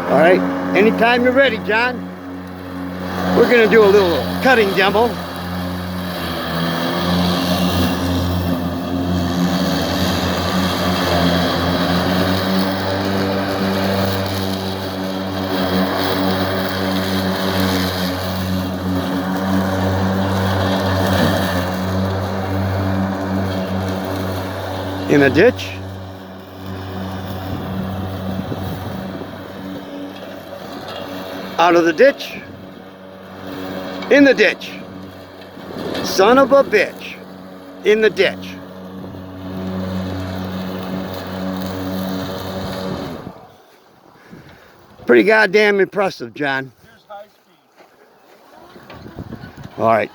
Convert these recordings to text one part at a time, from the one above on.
All right, anytime you're ready, John. We're gonna do a little cutting demo. In a ditch. Out of the ditch. In the ditch. Son of a bitch. In the ditch. Pretty goddamn impressive, John. Here's high speed. All right.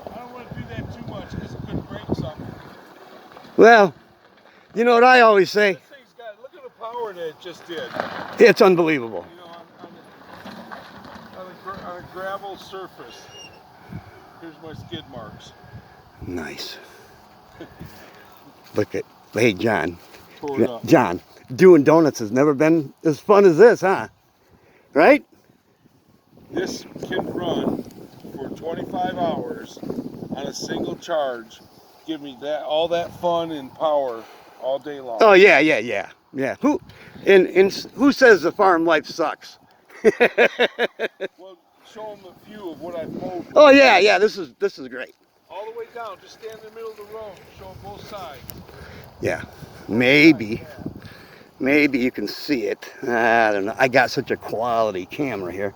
I don't want to do that too much because it could break something. Well, you know what I always say? This thing's got, look at the power that it just did. It's unbelievable. You know, on a gravel surface. Here's my skid marks. Nice. Look at, hey, John. Tore it up. John, doing donuts has never been as fun as this, huh? Right? This can run for 25 hours on a single charge. Give me that all that fun and power all day long. Oh yeah. Who who says the farm life sucks? Well, show them a few of what I've mowed. Oh yeah. This is great. All the way down. Just stand in the middle of the road. Show them both sides. Yeah, maybe you can see it. I don't know. I got such a quality camera here.